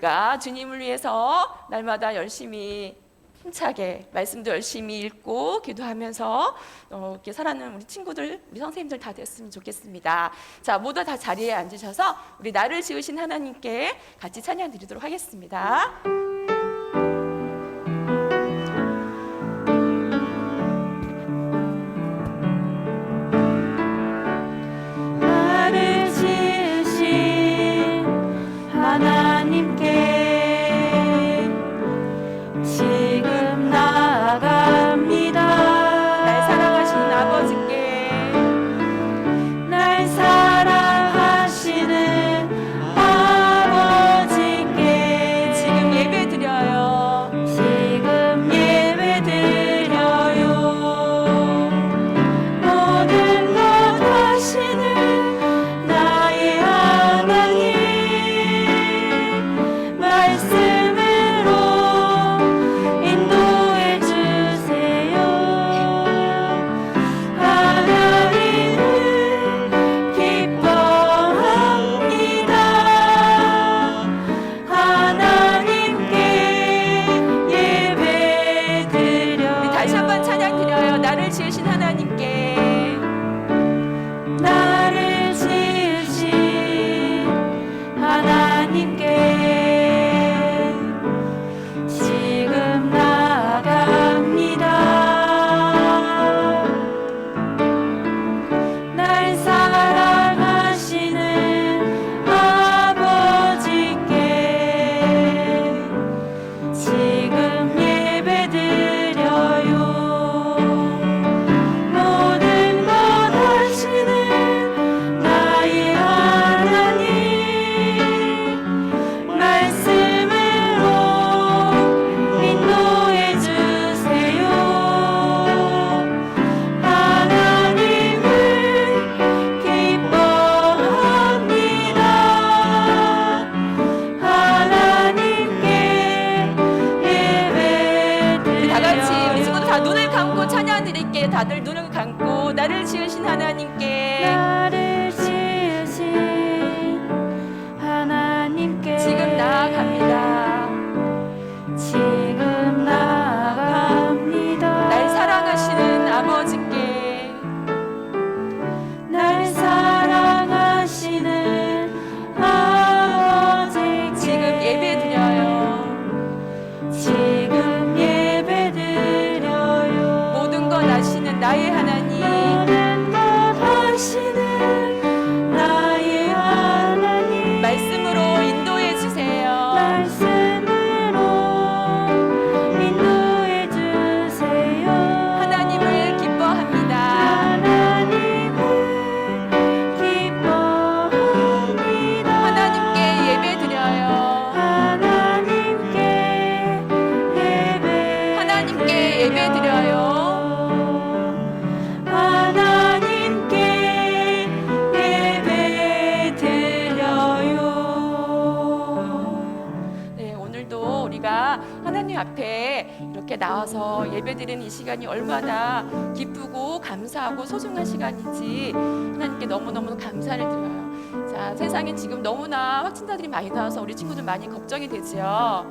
우리가 주님을 위해서 날마다 열심히 힘차게 말씀도 열심히 읽고 기도하면서 이렇게 살아가는 우리 친구들, 우리 선생님들 다 됐으면 좋겠습니다. 자, 모두 다 자리에 앉으셔서 우리 나를 지으신 하나님께 같이 찬양 드리도록 하겠습니다. 나를 지으신 하나님께 지금 나아갑니다. 날 사랑하시는 아버지께, 날 사랑하시는 아버지께 지금 예배 드려요. 지금 예배 드려요. 모든 것 하시는 나의 하나님, 말씀으로 인도해 주세요. 하나님을 기뻐합니다. 하나님께 예배 드려요. 우리 다시 한번 찬양 드려요. 나를 지으신 하나님께, 나를 지으신 하나님께 지금 나아갑니다. 날 사랑하시는 아버지께 지금 예배 드려요. 모든 것 하시는 나의 하나님, 말씀으로 인도해 주세요. 하나님을 기뻐합니다. 하나님께 예배 우리 다 같이 드려요. 우리 친구들 다 눈을 감고 찬양 드릴게요. 다들 눈을 감고 나를 지으신 하나님께, 나를 지으신 하나님께 지금 나아갑니다. 지금 나아갑니다. 날 사랑하시는 아버지께, 날 사랑하시는 아버지께 지금 예배 드려요. 지금 예배 드려요. 모든 것 아시는 나의 하나님, 모든 것 하시는 나의 하나님, 말씀으로 인도해 주세요. 말씀으로 인도해 주세요. 하나님을 기뻐합니다. 하나님을 기뻐합니다. 하나님께 예배 드려요. 하나님께 예배 하나님께 예배 드려요. 하나님께 예배 드려요. 네, 오늘도 우리가 하나님 앞에 이렇게 나와서 예배드리는 이 시간이 얼마나 기쁘고 감사하고 소중한 시간인지 하나님께 너무너무 감사를 드려요. 자, 세상에 지금 너무나 확진자들이 많이 나와서 우리 친구들 많이 걱정이 되죠. 자,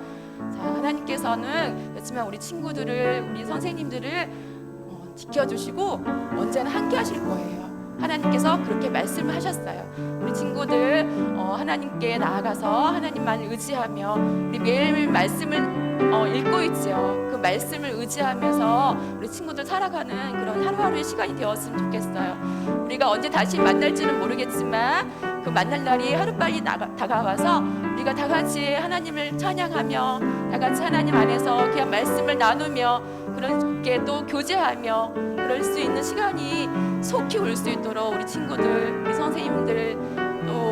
하나님께서는 그렇지만 우리 친구들을, 우리 선생님들을 지켜주시고 언제나 함께 하실 거예요. 하나님께서 그렇게 말씀을 하셨어요. 우리 친구들 하나님께 나아가서 하나님만을 의지하며 우리 매일매일 말씀을 읽고 있죠. 그 말씀을 의지하면서 우리 친구들 살아가는 그런 하루하루의 시간이 되었으면 좋겠어요. 우리가 언제 다시 만날지는 모르겠지만 그 만날 날이 하루빨리 다가와서 우리가 다 같이 하나님을 찬양하며 다 같이 하나님 안에서 그냥 말씀을 나누며 그렇게 또 교제하며 그럴 수 있는 시간이 속히 올 수 있도록 우리 친구들, 우리 선생님들 또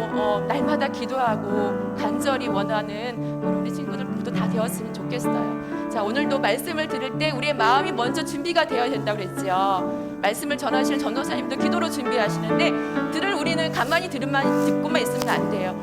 날마다 기도하고 간절히 원하는 우리 친구들 모두 다 되었으면 좋겠어요. 자, 오늘도 말씀을 들을 때 우리의 마음이 먼저 준비가 되어야 된다고 그랬죠. 말씀을 전하실 전도사님도 기도로 준비하시는데 우리는 가만히 듣고만 있으면 안 돼요.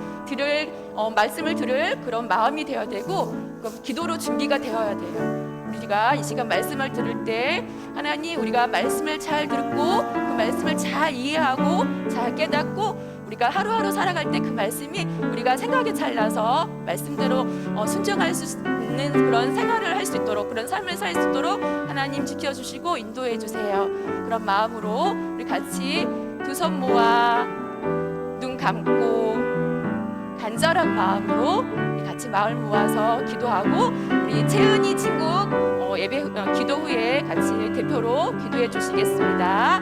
말씀을 들을 그런 마음이 되어야 되고 기도로 준비가 되어야 돼요. 우리가 이 시간 말씀을 들을 때 하나님, 우리가 말씀을 잘 듣고 그 말씀을 잘 이해하고 잘 깨닫고 우리가 하루하루 살아갈 때 그 말씀이 우리가 생각에 찰나서 말씀대로 순종할 수 있는 그런 생활을 할 수 있도록, 그런 삶을 살 수 있도록 하나님 지켜주시고 인도해 주세요. 그런 마음으로 우리 같이 두 손 모아 눈 감고 간절한 마음으로 우리 같이 마을 모아서 기도하고, 우리 채은이 친구 예배 기도 후에 같이 대표로 기도해 주시겠습니다.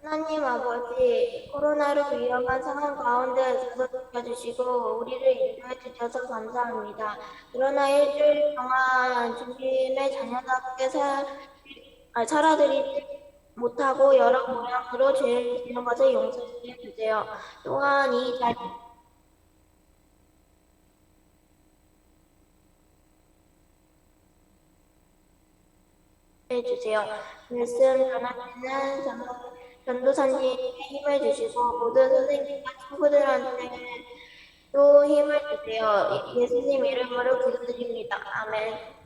하나님 아버지, 코로나로 위험한 상황 가운데에서도 지켜주시고 우리를 인도해 주셔서 감사합니다. 그러나 일주일 동안 주님의 자녀답게 살아드리지 못하고 여러 모양으로 죄를 지은 것을 용서해 주세요. 또한 이 자리 해주세요. 말씀 전하시는 전도사님께 힘을 주시고 모든 선생님과 친구들한테 또 힘을 주세요. 예수님 이름으로 기도드립니다. 아멘.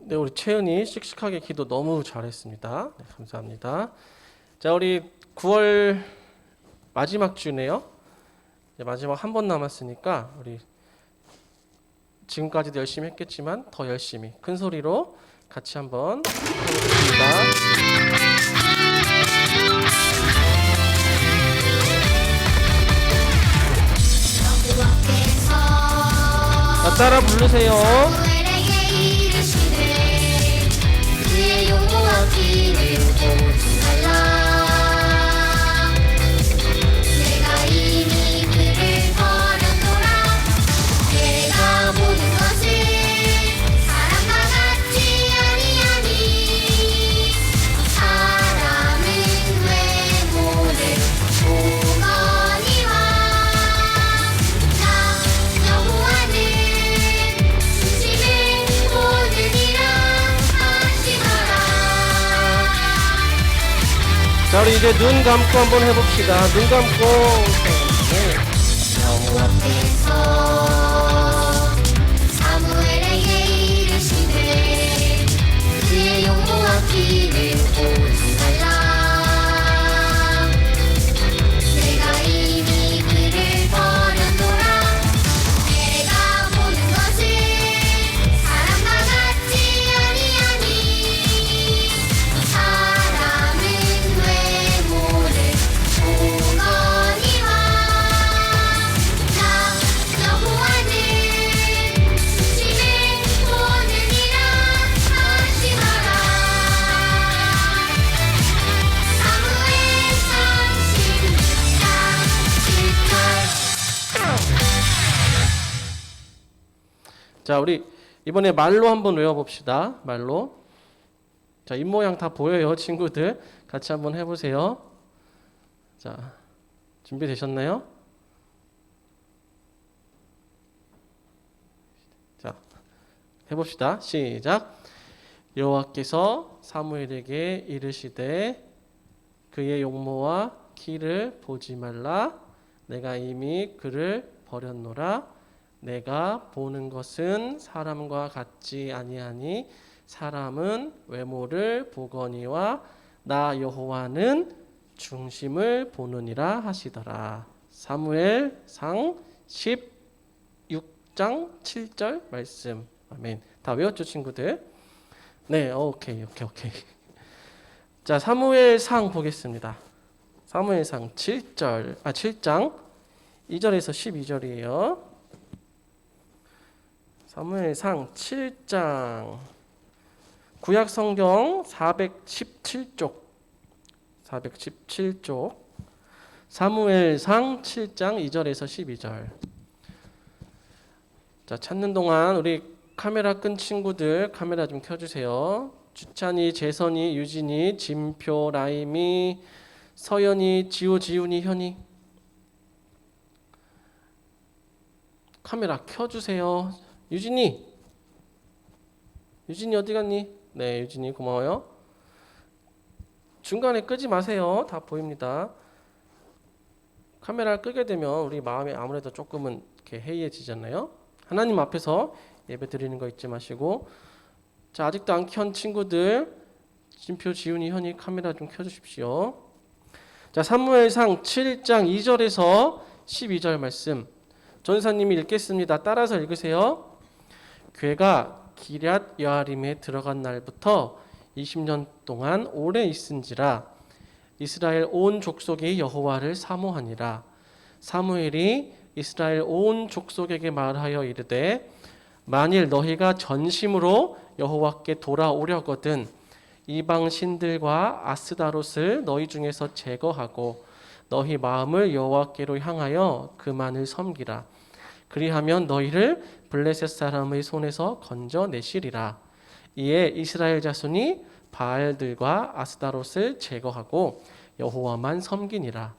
네, 우리 채은이 씩씩하게 기도 너무 잘했습니다. 네, 감사합니다. 자, 우리 9월 마지막 주네요. 이제 마지막 한 번 남았으니까 우리 지금까지도 열심히 했겠지만 더 열심히 큰 소리로 같이 한번 해보겠습니다. 자, 따라 부르세요. 자, 우리 이제 눈 감고 한번 해봅시다. 눈 감고. 네. 여호와 앞에서 사무엘에게 이르시되 그의 용모와 피를 보지 말라. 내가 이미 그를 버렸노라. 내가 보는 것은 사람과 같지 아니하니 사람은 외모를 보거니와 나 여호와는 중심을 보느니라 하지 마라. 사무엘상 16장 7절. 자, 우리 이번에 말로 한번 외워봅시다. 말로. 자, 입모양 다 보여요, 친구들. 같이 한번 해보세요. 자, 준비되셨나요? 자, 해봅시다. 시작. 여호와께서 사무엘에게 이르시되 그의 용모와 키를 보지 말라. 내가 이미 그를 버렸노라. 내가 보는 것은 사람과 같지 아니하니 사람은 외모를 보거니와 나 여호와는 중심을 보느니라 하시더라. 사무엘상 16장 7절 말씀. 아멘. 다 외웠죠, 친구들? 네, 오케이. 자, 사무엘상 보겠습니다. 사무엘상 7장 2절에서 12절이에요. 사무엘상 7장. 구약 성경 417쪽. 사무엘상 7장 2절에서 12절. 자, 찾는 동안 우리 카메라 끈 친구들 카메라 좀 켜주세요. 주찬이, 재선이, 유진이, 진표, 라임이, 서연이, 지호, 지훈이, 현이. 카메라 켜주세요. 유진이 어디 갔니? 네, 유진이 고마워요. 중간에 끄지 마세요. 다 보입니다. 카메라를 끄게 되면 우리 마음이 아무래도 조금은 이렇게 해이해지잖아요. 하나님 앞에서 예배 드리는 거 잊지 마시고. 자, 아직도 안 켠 친구들 진표, 지훈이, 현이 카메라 좀 켜주십시오. 자, 사무엘상 7장 2절에서 12절 말씀 전사님이 읽겠습니다. 따라서 읽으세요. 괴가 기럇 여아림에 들어간 날부터 20년 동안 오래 있은지라 이스라엘 온 족속이 여호와를 사모하니라. 사무엘이 이스라엘 온 족속에게 말하여 이르되 만일 너희가 전심으로 여호와께 돌아오려거든 이방 신들과 아스다롯을 너희 중에서 제거하고 너희 마음을 여호와께로 향하여 그만을 섬기라. 그리하면 너희를 블레셋 사람의 손에서 건져내시리라. 이에 이스라엘 자손이 바알들과 아스다롯을 제거하고 여호와만 섬기니라.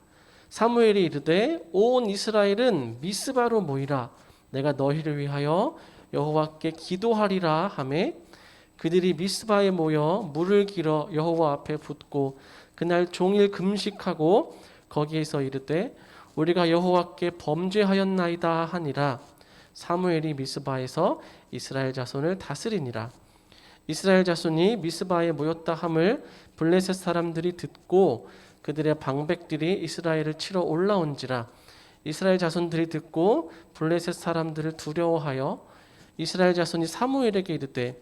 사무엘이 이르되 온 이스라엘은 미스바로 모이라. 내가 너희를 위하여 여호와께 기도하리라 하매 그들이 미스바에 모여 물을 길어 여호와 앞에 붓고 그날 종일 금식하고 거기에서 이르되 우리가 여호와께 범죄하였나이다 하니라. 사무엘이 미스바에서 이스라엘 자손을 다스리니라. 이스라엘 자손이 미스바에 모였다 함을 블레셋 사람들이 듣고 그들의 방백들이 이스라엘을 치러 올라온지라. 이스라엘 자손들이 듣고 블레셋 사람들을 두려워하여 이스라엘 자손이 사무엘에게 이르되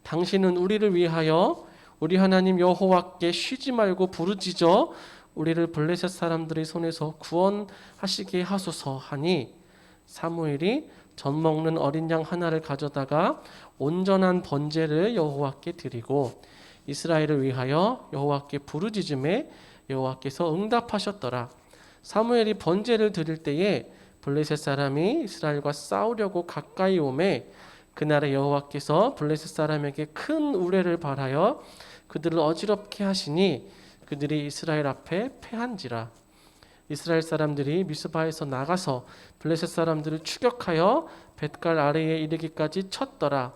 당신은 우리를 위하여 우리 하나님 여호와께 쉬지 말고 부르짖어 우리를 블레셋 사람들의 손에서 구원하시게 하소서 하니 사무엘이 젖 먹는 어린 양 하나를 가져다가 온전한 번제를 여호와께 드리고 이스라엘을 위하여 여호와께 부르짖음에 여호와께서 응답하셨더라. 사무엘이 번제를 드릴 때에 블레셋 사람이 이스라엘과 싸우려고 가까이 오매 그날에 여호와께서 블레셋 사람에게 큰 우레를 발하여 그들을 어지럽게 하시니 그들이 이스라엘 앞에 패한지라. 이스라엘 사람들이 미스바에서 나가서 블레셋 사람들을 추격하여 벳갈 아래에 이르기까지 쳤더라.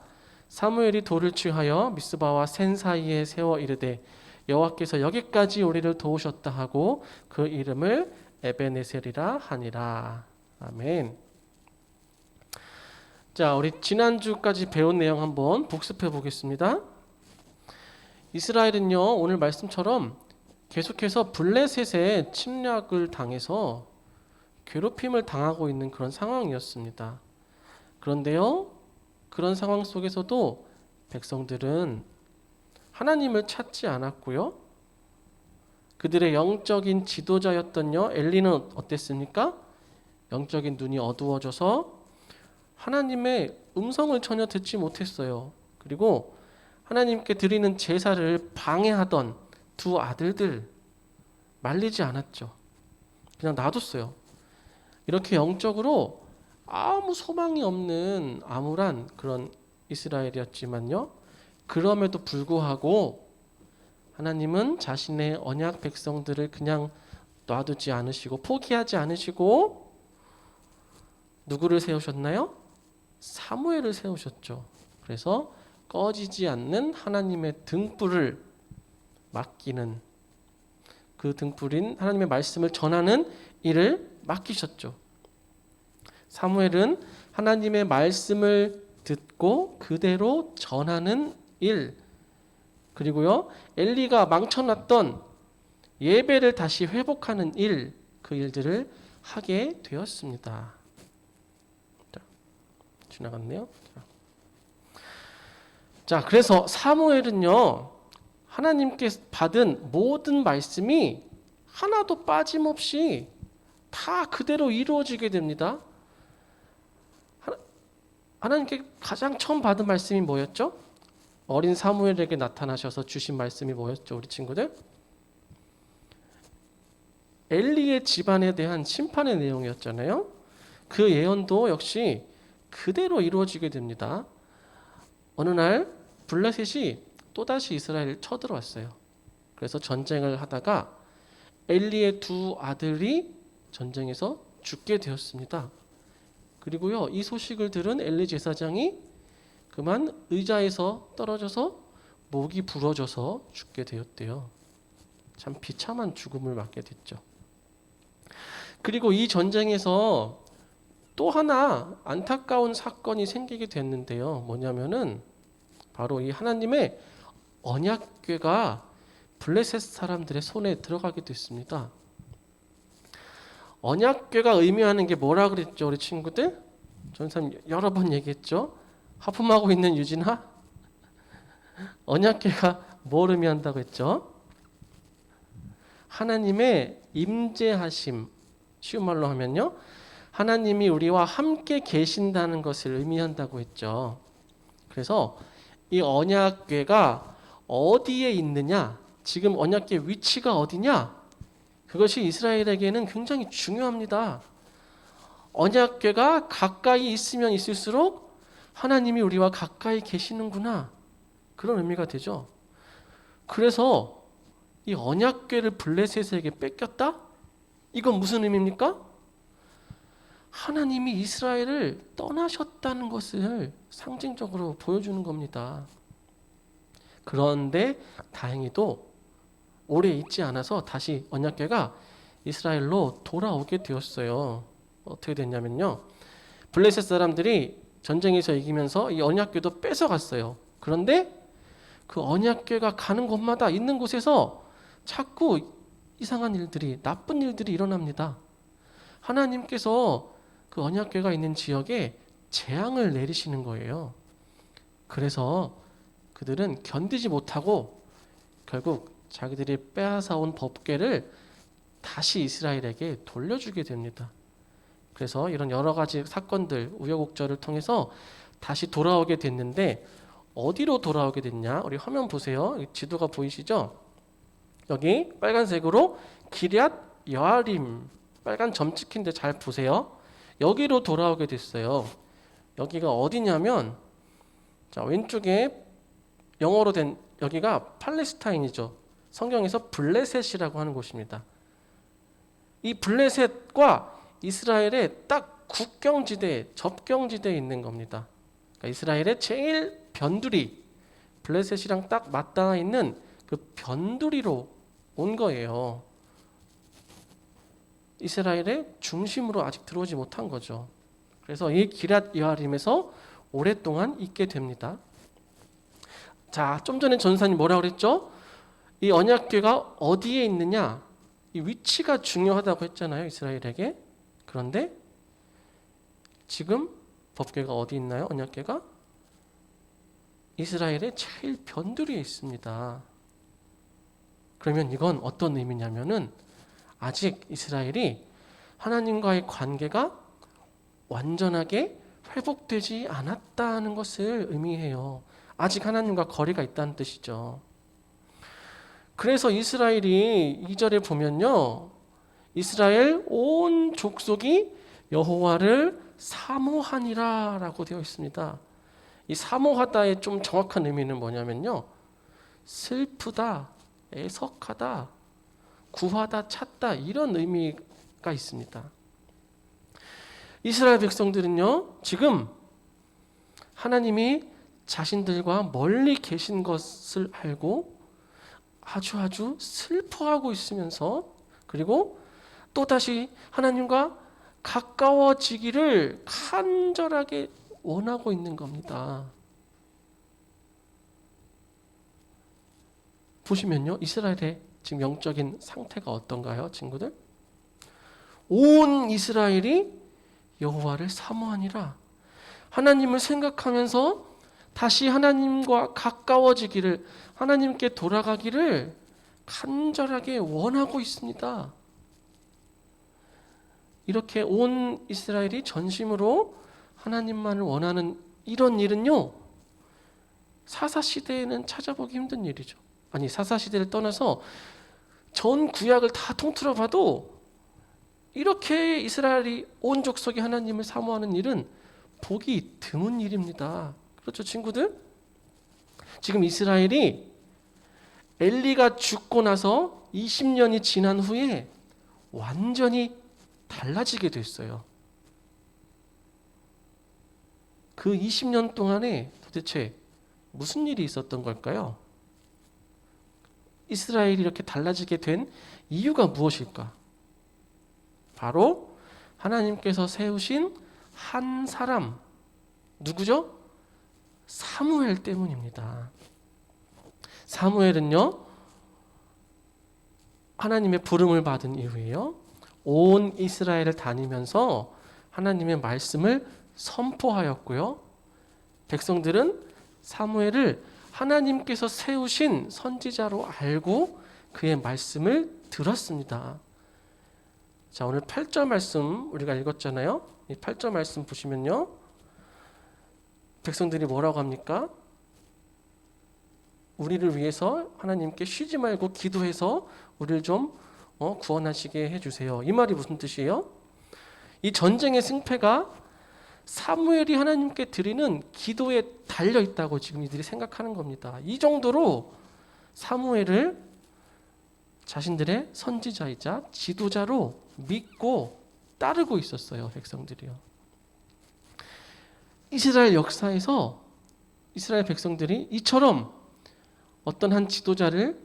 사무엘이 돌을 취하여 미스바와 센 사이에 세워 이르되 여호와께서 여기까지 우리를 도우셨다 하고 그 이름을 에베네셀이라 하니라. 아멘. 자, 우리 지난주까지 배운 내용 한번 복습해 보겠습니다. 이스라엘은요, 오늘 말씀처럼 계속해서 블레셋의 침략을 당해서 괴롭힘을 당하고 있는 그런 상황이었습니다. 그런데요, 그런 상황 속에서도 백성들은 하나님을 찾지 않았고요. 그들의 영적인 지도자였던 엘리는 어땠습니까? 영적인 눈이 어두워져서 하나님의 음성을 전혀 듣지 못했어요. 그리고 하나님께 드리는 제사를 방해하던 두 아들들 말리지 않았죠. 그냥 놔뒀어요. 이렇게 영적으로 아무 소망이 없는 암울한 그런 이스라엘이었지만요. 그럼에도 불구하고 하나님은 자신의 언약 백성들을 그냥 놔두지 않으시고 포기하지 않으시고 누구를 세우셨나요? 사무엘을 세우셨죠. 그래서 꺼지지 않는 하나님의 등불을 맡기는 그 등불인 하나님의 말씀을 전하는 일을 맡기셨죠. 사무엘은 하나님의 말씀을 듣고 그대로 전하는 일, 그리고요 엘리가 망쳐놨던 예배를 다시 회복하는 일, 그 일들을 하게 되었습니다. 자, 지나갔네요. 자, 그래서 사무엘은요 하나님께 받은 모든 말씀이 하나도 빠짐없이 다 그대로 이루어지게 됩니다. 하나님께 가장 처음 받은 말씀이 뭐였죠? 어린 사무엘에게 나타나셔서 주신 말씀이 뭐였죠, 우리 친구들? 엘리의 집안에 대한 심판의 내용이었잖아요. 그 예언도 역시 그대로 이루어지게 됩니다. 어느 날 블레셋이 또다시 이스라엘을 쳐들어왔어요. 그래서 전쟁을 하다가 엘리의 두 아들이 전쟁에서 죽게 되었습니다. 그리고요, 이 소식을 들은 엘리 제사장이 그만 의자에서 떨어져서 목이 부러져서 죽게 되었대요. 참 비참한 죽음을 맞게 됐죠. 그리고 이 전쟁에서 또 하나 안타까운 사건이 생기게 됐는데요. 뭐냐면은 바로 이 하나님의 언약궤가 블레셋 사람들의 손에 들어가게 됐습니다. 언약궤가 의미하는 게 뭐라 그랬죠, 우리 친구들? 전사님 여러 번 얘기했죠. 하품하고 있는 유진아, 언약궤가 뭘 의미한다고 했죠? 하나님의 임재하심, 쉬운 말로 하면요, 하나님이 우리와 함께 계신다는 것을 의미한다고 했죠. 그래서 이 언약궤가 어디에 있느냐, 지금 언약궤 위치가 어디냐, 그것이 이스라엘에게는 굉장히 중요합니다. 언약궤가 가까이 있으면 있을수록 하나님이 우리와 가까이 계시는구나, 그런 의미가 되죠. 그래서 이 언약궤를 블레셋에게 뺏겼다? 이건 무슨 의미입니까? 하나님이 이스라엘을 떠나셨다는 것을 상징적으로 보여주는 겁니다. 그런데 다행히도 오래 있지 않아서 다시 언약궤가 이스라엘로 돌아오게 되었어요. 어떻게 됐냐면요, 블레셋 사람들이 전쟁에서 이기면서 이 언약궤도 뺏어갔어요. 그런데 그 언약궤가 가는 곳마다 있는 곳에서 자꾸 이상한 일들이, 나쁜 일들이 일어납니다. 하나님께서 그 언약궤가 있는 지역에 재앙을 내리시는 거예요. 그래서 그들은 견디지 못하고 결국 자기들이 빼앗아온 법궤를 다시 이스라엘에게 돌려주게 됩니다. 그래서 이런 여러 가지 사건들, 우여곡절을 통해서 다시 돌아오게 됐는데, 어디로 돌아오게 됐냐? 우리 화면 보세요. 지도가 보이시죠? 여기 빨간색으로 기럇 여아림, 빨간 점 찍힌데 잘 보세요. 여기로 돌아오게 됐어요. 여기가 어디냐면, 자, 왼쪽에 영어로 된 여기가 팔레스타인이죠. 성경에서 블레셋이라고 하는 곳입니다. 이 블레셋과 이스라엘의 딱 국경지대, 접경지대에 있는 겁니다. 그러니까 이스라엘의 제일 변두리, 블레셋이랑 딱 맞닿아 있는 그 변두리로 온 거예요. 이스라엘의 중심으로 아직 들어오지 못한 거죠. 그래서 이 기럇 여아림에서 오랫동안 있게 됩니다. 자, 좀 전에 전사님 뭐라고 그랬죠? 이 언약궤가 어디에 있느냐, 이 위치가 중요하다고 했잖아요, 이스라엘에게. 그런데 지금 법궤가 어디 있나요? 언약궤가 이스라엘의 제일 변두리에 있습니다. 그러면 이건 어떤 의미냐면은 아직 이스라엘이 하나님과의 관계가 완전하게 회복되지 않았다는 것을 의미해요. 아직 하나님과 거리가 있다는 뜻이죠. 그래서 이스라엘이 2절에 보면요, 이스라엘 온 족속이 여호와를 사모하니라 라고 되어 있습니다. 이 사모하다의 좀 정확한 의미는 뭐냐면요, 슬프다, 애석하다, 구하다, 찾다, 이런 의미가 있습니다. 이스라엘 백성들은요, 지금 하나님이 자신들과 멀리 계신 것을 알고 아주 슬퍼하고 있으면서, 그리고 또다시 하나님과 가까워지기를 간절하게 원하고 있는 겁니다. 보시면요, 이스라엘의 지금 영적인 상태가 어떤가요, 친구들? 온 이스라엘이 여호와를 사모하니라, 하나님을 생각하면서 다시 하나님과 가까워지기를, 하나님께 돌아가기를 간절하게 원하고 있습니다. 이렇게 온 이스라엘이 전심으로 하나님만을 원하는 이런 일은요, 사사시대에는 찾아보기 힘든 일이죠. 아니, 사사시대를 떠나서 전 구약을 다 통틀어 봐도 이렇게 이스라엘이 온 족속이 하나님을 사모하는 일은 보기 드문 일입니다. 그렇죠, 친구들? 지금 이스라엘이 엘리가 죽고 나서 20년이 지난 후에 완전히 달라지게 됐어요. 그 20년 동안에 도대체 무슨 일이 있었던 걸까요? 이스라엘이 이렇게 달라지게 된 이유가 무엇일까? 바로 하나님께서 세우신 한 사람, 누구죠? 사무엘 때문입니다. 사무엘은요, 하나님의 부름을 받은 이후에요, 온 이스라엘을 다니면서 하나님의 말씀을 선포하였고요, 백성들은 사무엘을 하나님께서 세우신 선지자로 알고 그의 말씀을 들었습니다. 자, 오늘 8절 말씀 우리가 읽었잖아요. 이 8절 말씀 보시면요, 백성들이 뭐라고 합니까? 우리를 위해서 하나님께 쉬지 말고 기도해서 우리를 좀 구원하시게 해주세요. 이 말이 무슨 뜻이에요? 이 전쟁의 승패가 사무엘이 하나님께 드리는 기도에 달려 있다고 지금 이들이 생각하는 겁니다. 이 정도로 사무엘을 자신들의 선지자이자 지도자로 믿고 따르고 있었어요, 백성들이요. 이스라엘 역사에서 이스라엘 백성들이 이처럼 어떤 한 지도자를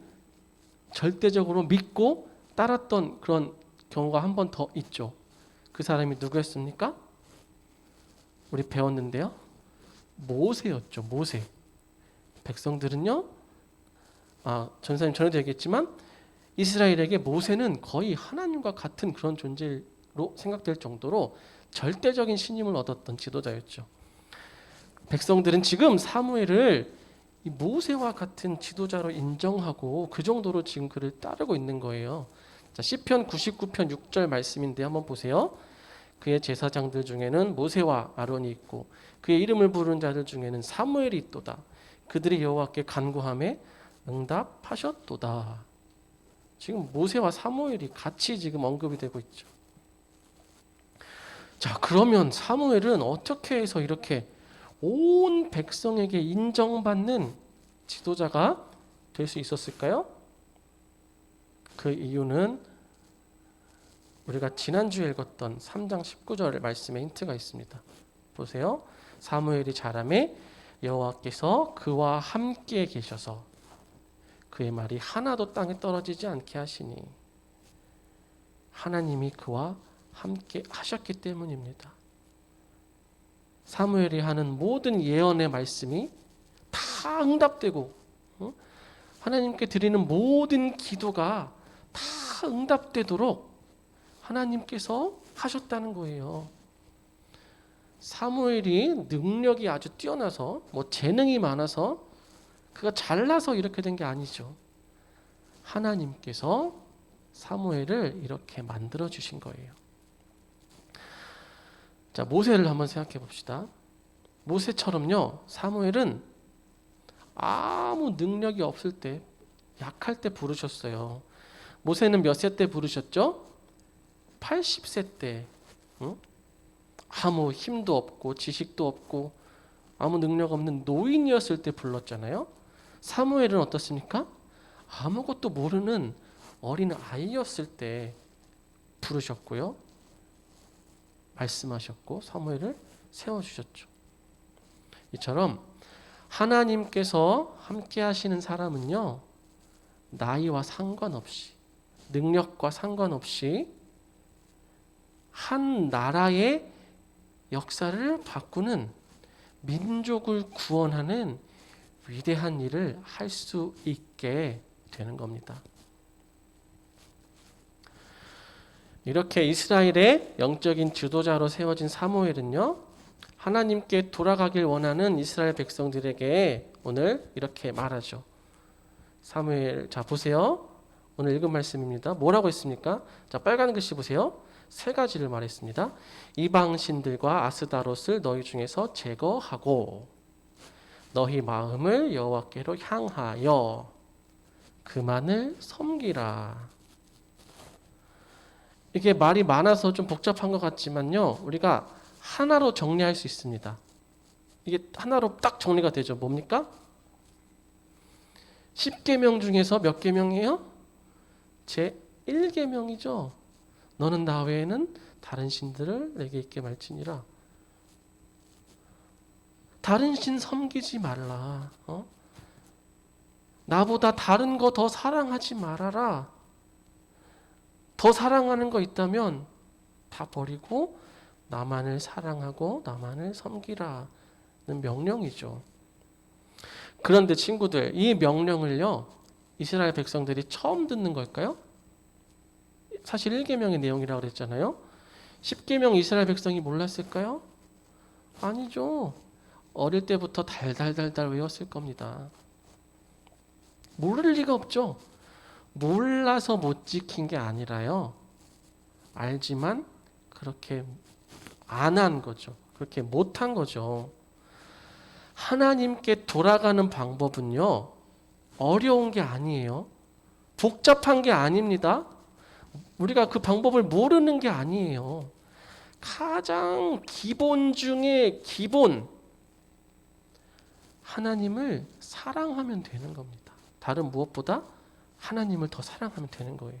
절대적으로 믿고 따랐던 그런 경우가 한 번 더 있죠. 그 사람이 누구였습니까? 우리 배웠는데요, 모세였죠. 모세. 백성들은요, 전사님 전에도 얘기했지만 이스라엘에게 모세는 거의 하나님과 같은 그런 존재로 생각될 정도로 절대적인 신임을 얻었던 지도자였죠. 백성들은 지금 사무엘을 이 모세와 같은 지도자로 인정하고 그 정도로 지금 그를 따르고 있는 거예요. 자, 시편 99편 6절 말씀인데 한번 보세요. 그의 제사장들 중에는 모세와 아론이 있고 그의 이름을 부르는 자들 중에는 사무엘이 있도다. 그들이 여호와께 간구하며 응답하셨도다. 지금 모세와 사무엘이 같이 지금 언급이 되고 있죠. 자, 그러면 사무엘은 어떻게 해서 이렇게 온 백성에게 인정받는 지도자가 될 수 있었을까요? 그 이유는 우리가 지난주에 읽었던 3장 19절 말씀에 힌트가 있습니다. 보세요. 사무엘이 자라매 여호와께서 그와 함께 계셔서 그의 말이 하나도 땅에 떨어지지 않게 하시니 하나님이 그와 함께 하셨기 때문입니다. 사무엘이 하는 모든 예언의 말씀이 다 응답되고 하나님께 드리는 모든 기도가 다 응답되도록 하나님께서 하셨다는 거예요. 사무엘이 능력이 아주 뛰어나서 재능이 많아서 그가 잘나서 이렇게 된 게 아니죠. 하나님께서 사무엘을 이렇게 만들어 주신 거예요. 자, 모세를 한번 생각해 봅시다. 모세처럼요, 사무엘은 아무 능력이 없을 때, 약할 때 부르셨어요. 모세는 몇 세 때 부르셨죠? 80세 때. 아무 힘도 없고 지식도 없고 아무 능력 없는 노인이었을 때 불렀잖아요. 사무엘은 어떻습니까? 아무것도 모르는 어린 아이였을 때 부르셨고요, 말씀하셨고 사무엘을 세워주셨죠. 이처럼 하나님께서 함께 하시는 사람은요, 나이와 상관없이, 능력과 상관없이 한 나라의 역사를 바꾸는, 민족을 구원하는 위대한 일을 할 수 있게 되는 겁니다. 이렇게 이스라엘의 영적인 지도자로 세워진 사무엘은요, 하나님께 돌아가길 원하는 이스라엘 백성들에게 오늘 이렇게 말하죠. 사무엘, 자 보세요. 오늘 읽은 말씀입니다. 뭐라고 했습니까? 자, 빨간 글씨 보세요. 세 가지를 말했습니다. 이방신들과 아스다롯을 너희 중에서 제거하고 너희 마음을 여호와께로 향하여 그만을 섬기라. 이게 말이 많아서 좀 복잡한 것 같지만요. 우리가 하나로 정리할 수 있습니다. 이게 하나로 딱 정리가 되죠. 뭡니까? 10계명 중에서 몇 계명이에요? 제 1계명이죠. 너는 나 외에는 다른 신들을 내게 있게 말지니라. 다른 신 섬기지 말라. 나보다 다른 거 더 사랑하지 말아라. 더 사랑하는 거 있다면 다 버리고 나만을 사랑하고 나만을 섬기라는 명령이죠. 그런데 친구들, 이 명령을요, 이스라엘 백성들이 처음 듣는 걸까요? 사실 1계명의 내용이라고 그랬잖아요. 10계명 이스라엘 백성이 몰랐을까요? 아니죠. 어릴 때부터 달달달달 외웠을 겁니다. 모를 리가 없죠. 몰라서 못 지킨 게 아니라요. 알지만 그렇게 안 한 거죠. 그렇게 못한 거죠. 하나님께 돌아가는 방법은요, 어려운 게 아니에요. 복잡한 게 아닙니다. 우리가 그 방법을 모르는 게 아니에요. 가장 기본 중에 기본, 하나님을 사랑하면 되는 겁니다. 다른 무엇보다 하나님을 더 사랑하면 되는 거예요.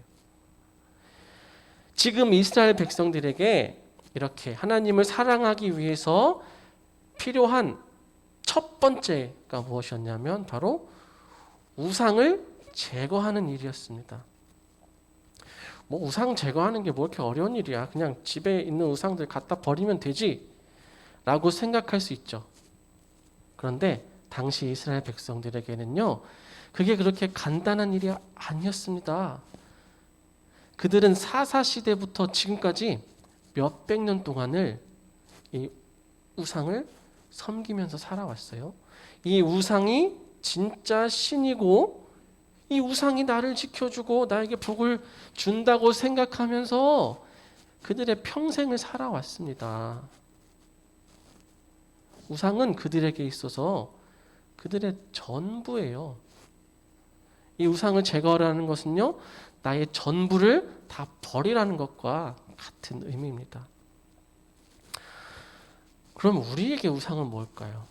지금 이스라엘 백성들에게 이렇게 하나님을 사랑하기 위해서 필요한 첫 번째가 무엇이었냐면 바로 우상을 제거하는 일이었습니다. 뭐 우상 제거하는 게 뭐 이렇게 어려운 일이야. 그냥 집에 있는 우상들 갖다 버리면 되지 라고 생각할 수 있죠. 그런데 당시 이스라엘 백성들에게는요, 그게 그렇게 간단한 일이 아니었습니다. 그들은 사사시대부터 지금까지 몇백 년 동안을 이 우상을 섬기면서 살아왔어요. 이 우상이 진짜 신이고 이 우상이 나를 지켜주고 나에게 복을 준다고 생각하면서 그들의 평생을 살아왔습니다. 우상은 그들에게 있어서 그들의 전부예요. 이 우상을 제거하라는 것은요, 나의 전부를 다 버리라는 것과 같은 의미입니다. 그럼 우리에게 우상은 뭘까요?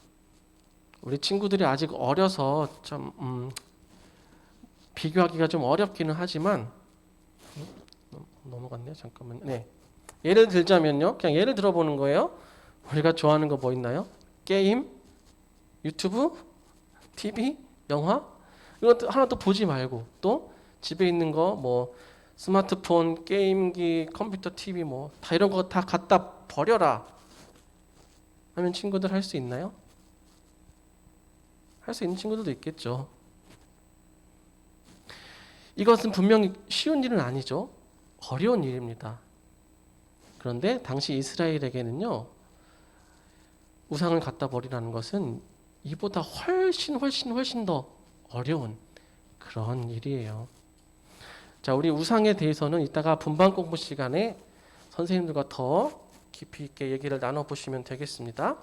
우리 친구들이 아직 어려서 좀 비교하기가 좀 어렵기는 하지만 넘어갔네요. 잠깐만요. 네. 예를 들자면요. 그냥 예를 들어보는 거예요. 우리가 좋아하는 거 뭐 있나요? 게임, 유튜브, TV, 영화? 이것도 하나도 보지 말고 또 집에 있는 거 뭐 스마트폰, 게임기, 컴퓨터, TV 뭐 다 이런 거 다 갖다 버려라 하면 친구들 할 수 있나요? 할 수 있는 친구들도 있겠죠. 이것은 분명히 쉬운 일은 아니죠. 어려운 일입니다. 그런데 당시 이스라엘에게는요, 우상을 갖다 버리라는 것은 이보다 훨씬 더 어려운 그런 일이에요. 자, 우리 우상에 대해서는 이따가 분반 공부 시간에 선생님들과 더 깊이 있게 얘기를 나눠보시면 되겠습니다.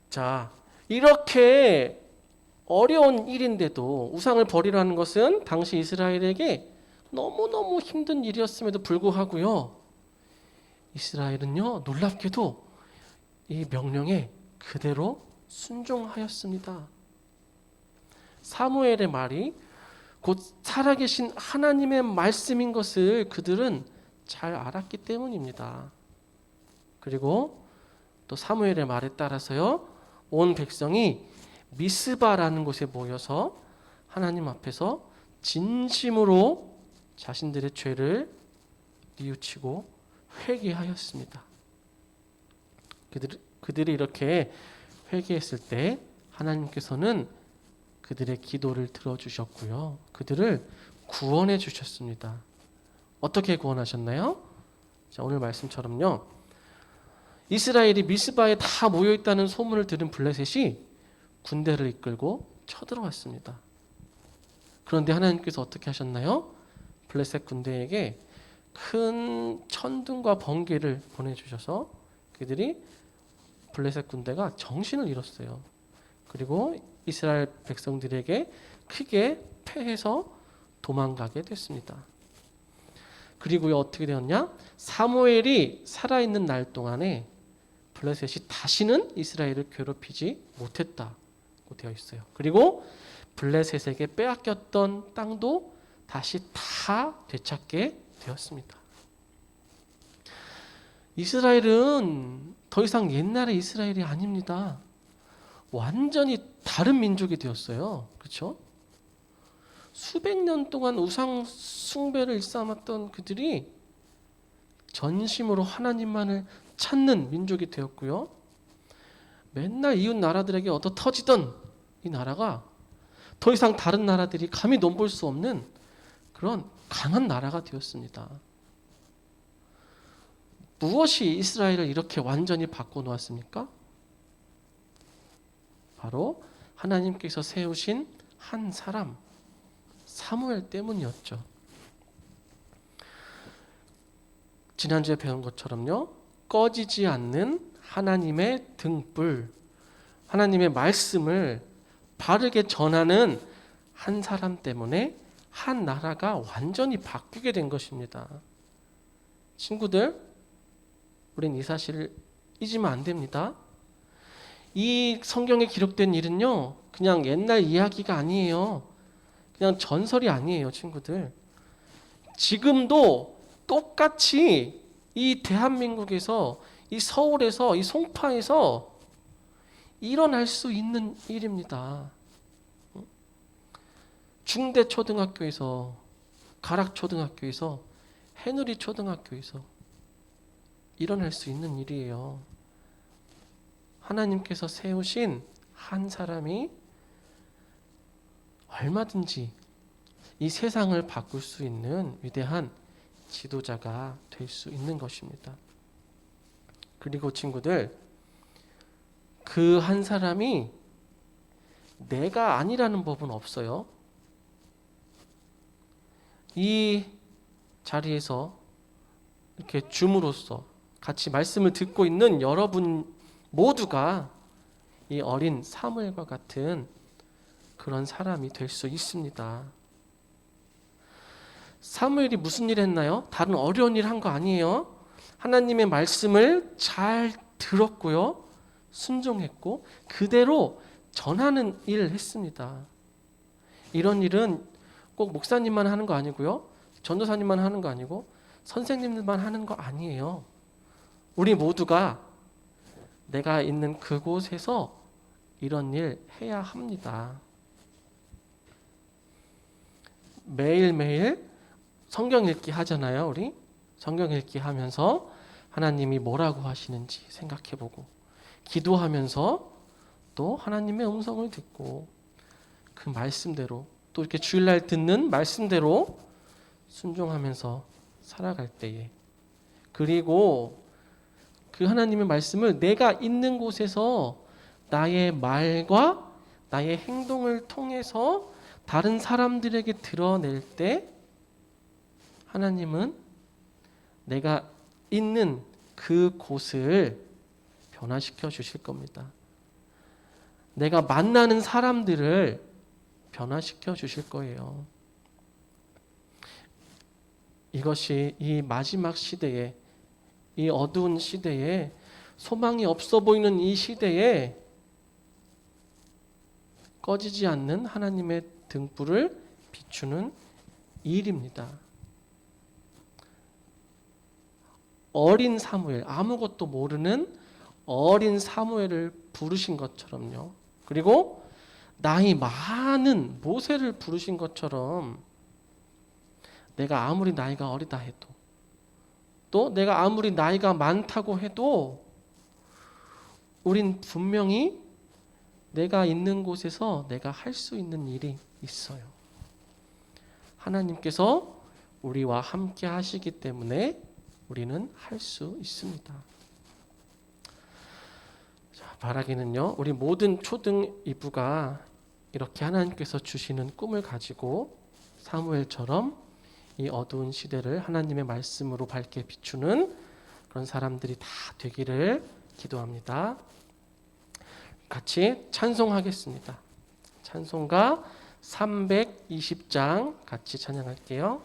자, 이렇게 어려운 일인데도 우상을 버리라는 것은 당시 이스라엘에게 너무너무 힘든 일이었음에도 불구하고요, 이스라엘은요, 놀랍게도 이 명령에 그대로 순종하였습니다. 사무엘의 말이 곧 살아계신 하나님의 말씀인 것을 그들은 잘 알았기 때문입니다. 그리고 또 사무엘의 말에 따라서요, 온 백성이 미스바라는 곳에 모여서 하나님 앞에서 진심으로 자신들의 죄를 뉘우치고 회개하였습니다. 그들이 이렇게 회개했을 때 하나님께서는 그들의 기도를 들어주셨고요, 그들을 구원해 주셨습니다. 어떻게 구원하셨나요? 자, 오늘 말씀처럼요, 이스라엘이 미스바에 다 모여있다는 소문을 들은 블레셋이 군대를 이끌고 쳐들어왔습니다. 그런데 하나님께서 어떻게 하셨나요? 블레셋 군대에게 큰 천둥과 번개를 보내주셔서 그들이 블레셋 군대가 정신을 잃었어요. 그리고 이스라엘 백성들에게 크게 패해서 도망가게 됐습니다. 그리고요 어떻게 되었냐? 사무엘이 살아있는 날 동안에 블레셋이 다시는 이스라엘을 괴롭히지 못했다고 되어 있어요. 그리고 블레셋에게 빼앗겼던 땅도 다시 다 되찾게 되었습니다. 이스라엘은 더 이상 옛날의 이스라엘이 아닙니다. 완전히 다른 민족이 되었어요. 그렇죠? 수백 년 동안 우상 숭배를 일삼았던 그들이 전심으로 하나님만을 찾는 민족이 되었고요. 맨날 이웃 나라들에게 얻어 터지던 이 나라가 더 이상 다른 나라들이 감히 넘볼 수 없는 그런 강한 나라가 되었습니다. 무엇이 이스라엘을 이렇게 완전히 바꿔놓았습니까? 바로 하나님께서 세우신 한 사람, 사무엘 때문이었죠. 지난주에 배운 것처럼요, 꺼지지 않는 하나님의 등불, 하나님의 말씀을 바르게 전하는 한 사람 때문에 한 나라가 완전히 바뀌게 된 것입니다. 친구들, 우린 이 사실을 잊으면 안 됩니다. 이 성경에 기록된 일은요, 그냥 옛날 이야기가 아니에요. 그냥 전설이 아니에요, 친구들. 지금도 똑같이 이 대한민국에서, 이 서울에서, 이 송파에서 일어날 수 있는 일입니다. 중대초등학교에서, 가락초등학교에서, 해누리초등학교에서 일어날 수 있는 일이에요. 하나님께서 세우신 한 사람이 얼마든지 이 세상을 바꿀 수 있는 위대한 지도자가 될 수 있는 것입니다. 그리고 친구들, 그 한 사람이 내가 아니라는 법은 없어요. 이 자리에서 이렇게 줌으로써 같이 말씀을 듣고 있는 여러분 모두가 이 어린 사무엘과 같은 그런 사람이 될 수 있습니다. 사무엘이 무슨 일 했나요? 다른 어려운 일 한 거 아니에요. 하나님의 말씀을 잘 들었고요, 순종했고 그대로 전하는 일을 했습니다. 이런 일은 꼭 목사님만 하는 거 아니고요, 전도사님만 하는 거 아니고 선생님들만 하는 거 아니에요. 우리 모두가 내가 있는 그곳에서 이런 일 해야 합니다. 매일매일 성경 읽기 하잖아요. 우리 성경 읽기 하면서 하나님이 뭐라고 하시는지 생각해보고, 기도하면서 또 하나님의 음성을 듣고 그 말씀대로, 또 이렇게 주일날 듣는 말씀대로 순종하면서 살아갈 때에, 그리고 그 하나님의 말씀을 내가 있는 곳에서 나의 말과 나의 행동을 통해서 다른 사람들에게 드러낼 때 하나님은 내가 있는 그 곳을 변화시켜 주실 겁니다. 내가 만나는 사람들을 변화시켜 주실 거예요. 이것이 이 마지막 시대에, 이 어두운 시대에, 소망이 없어 보이는 이 시대에 꺼지지 않는 하나님의 등불을 비추는 일입니다. 어린 사무엘, 아무것도 모르는 어린 사무엘을 부르신 것처럼요, 그리고 나이 많은 모세를 부르신 것처럼 내가 아무리 나이가 어리다 해도, 또 내가 아무리 나이가 많다고 해도 우린 분명히 내가 있는 곳에서 내가 할 수 있는 일이 있어요. 하나님께서 우리와 함께 하시기 때문에 우리는 할 수 있습니다. 자, 바라기는요, 우리 모든 초등 이부가 이렇게 하나님께서 주시는 꿈을 가지고 사무엘처럼 이 어두운 시대를 하나님의 말씀으로 밝게 비추는 그런 사람들이 다 되기를 기도합니다. 같이 찬송하겠습니다. 찬송가 320장 같이 찬양할게요.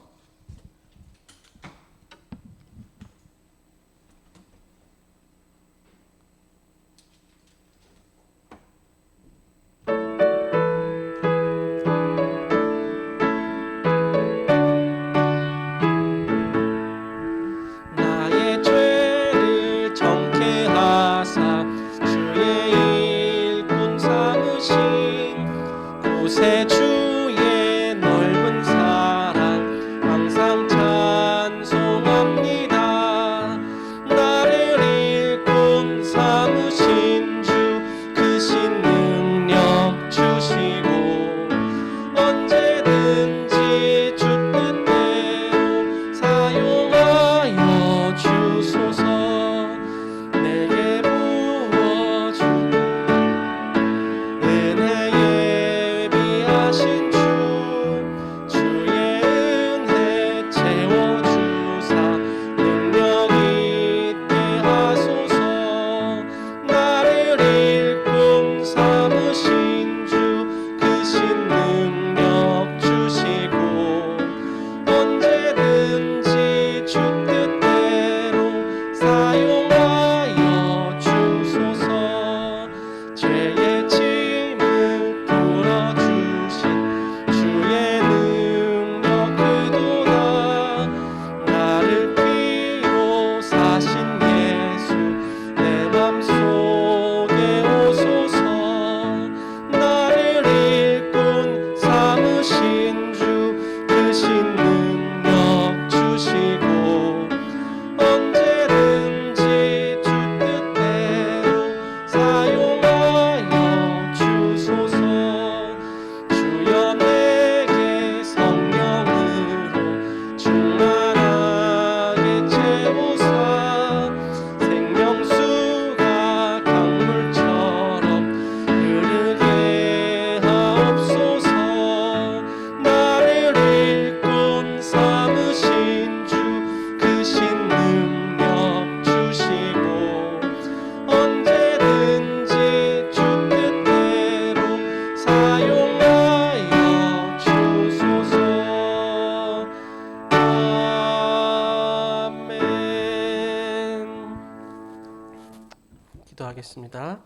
기도하겠습니다.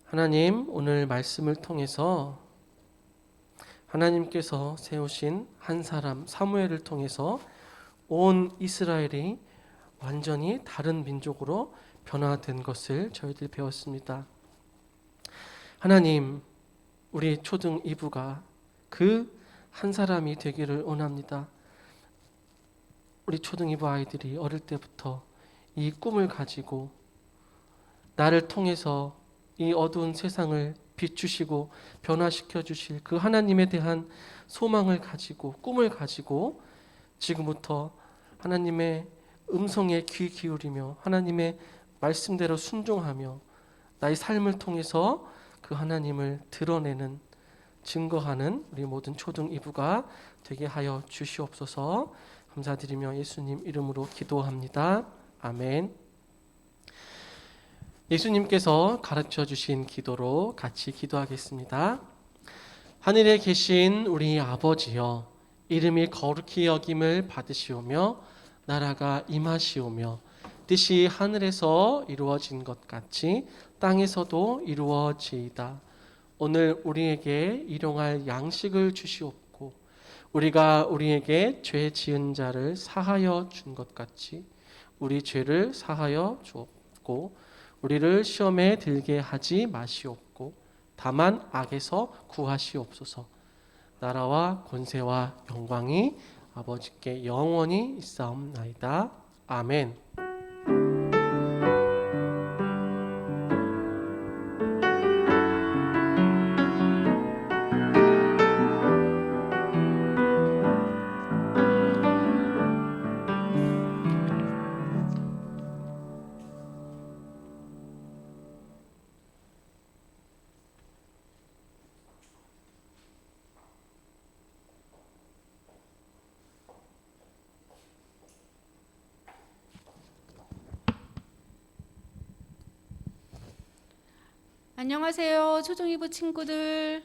하나님, 오늘 말씀을 통해서 하나님께서 세우신 한 사람 사무엘을 통해서 온 이스라엘이 완전히 다른 민족으로 변화된 것을 저희들이 배웠습니다. 하나님, 우리 초등 2부가 그 한 사람이 되기를 원합니다. 우리 초등 2부 아이들이 어릴 때부터 이 꿈을 가지고 나를 통해서 이 어두운 세상을 비추시고 변화시켜 주실 그 하나님에 대한 소망을 가지고 꿈을 가지고 지금부터 하나님의 음성에 귀 기울이며 하나님의 말씀대로 순종하며 나의 삶을 통해서 그 하나님을 드러내는 증거하는 우리 모든 초등 2부가 되게 하여 주시옵소서. 감사드리며 예수님 이름으로 기도합니다. 아멘. 예수님께서 가르쳐 주신 기도로 같이 기도하겠습니다. 하늘에 계신 우리 아버지여, 이름이 거룩히 여김을 받으시오며 나라가 임하시오며 뜻이 하늘에서 이루어진 것 같이 땅에서도 이루어지이다. 오늘 우리에게 일용할 양식을 주시옵고 우리가 우리에게 죄 지은 자를 사하여 준 것 같이 우리 죄를 사하여 주옵고 우리를 시험에 들게 하지 마시옵고 다만 악에서 구하시옵소서. 나라와 권세와 영광이 아버지께 영원히 있사옵나이다. 아멘. 안녕하세요, 초중 2부 친구들.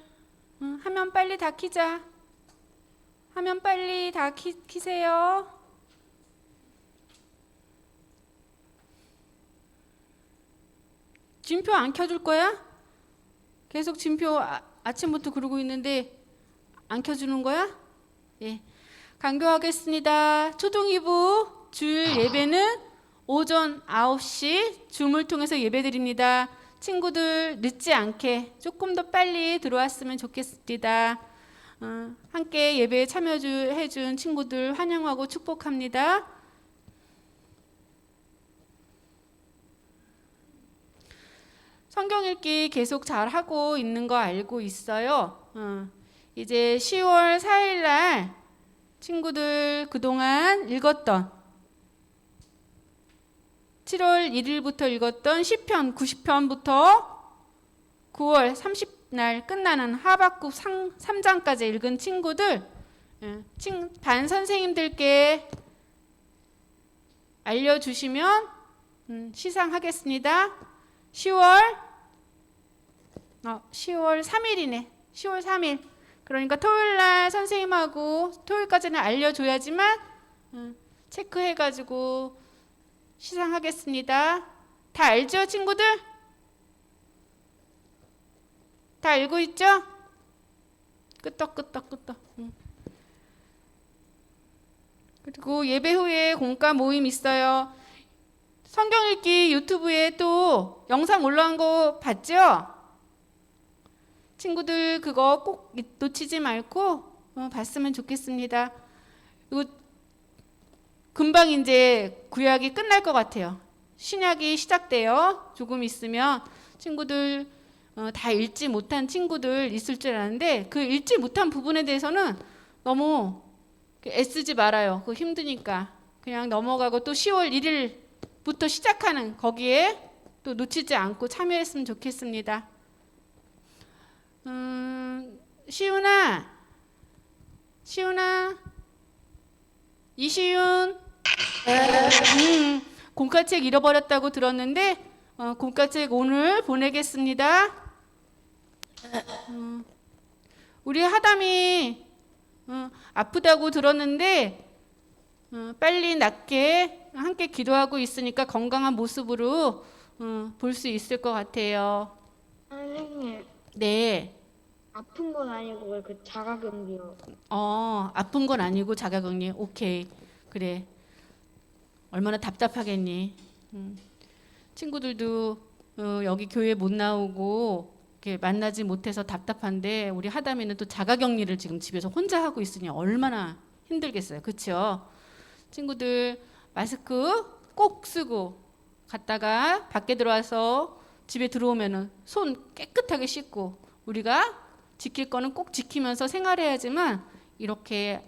화면 빨리 다 키자. 화면 빨리 다 키세요. 진표 안 켜줄 거야? 계속 진표 아침부터 그러고 있는데 안 켜주는 거야? 예. 강조하겠습니다. 초중 2부 주일 예배는 오전 9시 줌을 통해서 예배드립니다. 친구들 늦지 않게 조금 더 빨리 들어왔으면 좋겠습니다. 함께 예배에 참여해준 친구들 환영하고 축복합니다. 성경 읽기 계속 잘 하고 있는 거 알고 있어요. 이제 10월 4일 날 친구들 그동안 읽었던 7월 1일부터 읽었던 시편 90편부터 9월 30날 끝나는 하박국 3장까지 읽은 친구들 반 선생님들께 알려주시면 시상하겠습니다. 10월 3일이네. 10월 3일. 그러니까 토요일날 선생님하고 토요일까지는 알려줘야지만 체크해가지고 시상하겠습니다. 다 알죠, 친구들? 다 알고 있죠? 끄떡. 그리고 예배 후에 공과 모임 있어요. 성경 읽기 유튜브에 또 영상 올라온 거 봤죠? 친구들 그거 꼭 놓치지 말고 봤으면 좋겠습니다. 그리고 금방 이제 구약이 끝날 것 같아요. 신약이 시작돼요. 조금 있으면 친구들 다 읽지 못한 친구들 있을 줄 아는데 그 읽지 못한 부분에 대해서는 너무 애쓰지 말아요. 그거 힘드니까 그냥 넘어가고 또 10월 1일부터 시작하는 거기에 또 놓치지 않고 참여했으면 좋겠습니다. 시훈아, 이시윤, 공과책 잃어버렸다고 들었는데 공과책 오늘 보내겠습니다. 우리 하담이 아프다고 들었는데 빨리 낫게 함께 기도하고 있으니까 건강한 모습으로 볼 수 있을 것 같아요. 선생님, 네. 아픈 건 아니고 왜 그 자가격리요? 아픈 건 아니고 자가격리. 오케이. 그래. 얼마나 답답하겠니. 친구들도 여기 교회 못 나오고 이렇게 만나지 못해서 답답한데 우리 하담이는 또 자가격리를 지금 집에서 혼자 하고 있으니 얼마나 힘들겠어요. 그렇죠? 친구들 마스크 꼭 쓰고 갔다가 밖에 들어와서 집에 들어오면은 손 깨끗하게 씻고 우리가 지킬 거는 꼭 지키면서 생활해야지만 이렇게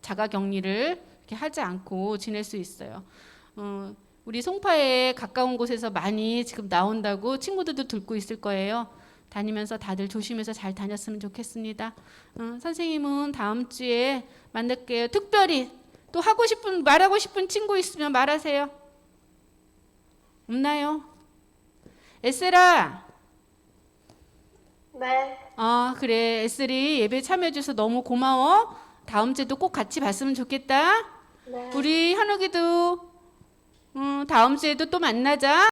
자가격리를 이렇게 하지 않고 지낼 수 있어요. 우리 송파에 가까운 곳에서 많이 지금 나온다고 친구들도 듣고 있을 거예요. 다니면서 다들 조심해서 잘 다녔으면 좋겠습니다. 선생님은 다음 주에 만날게요. 특별히 또 말하고 싶은 친구 있으면 말하세요. 없나요? 에스라. 네. 그래. 에스리 예배 참여해줘서 너무 고마워. 다음 주에도 꼭 같이 봤으면 좋겠다. 네. 우리 현욱이도 다음 주에도 또 만나자.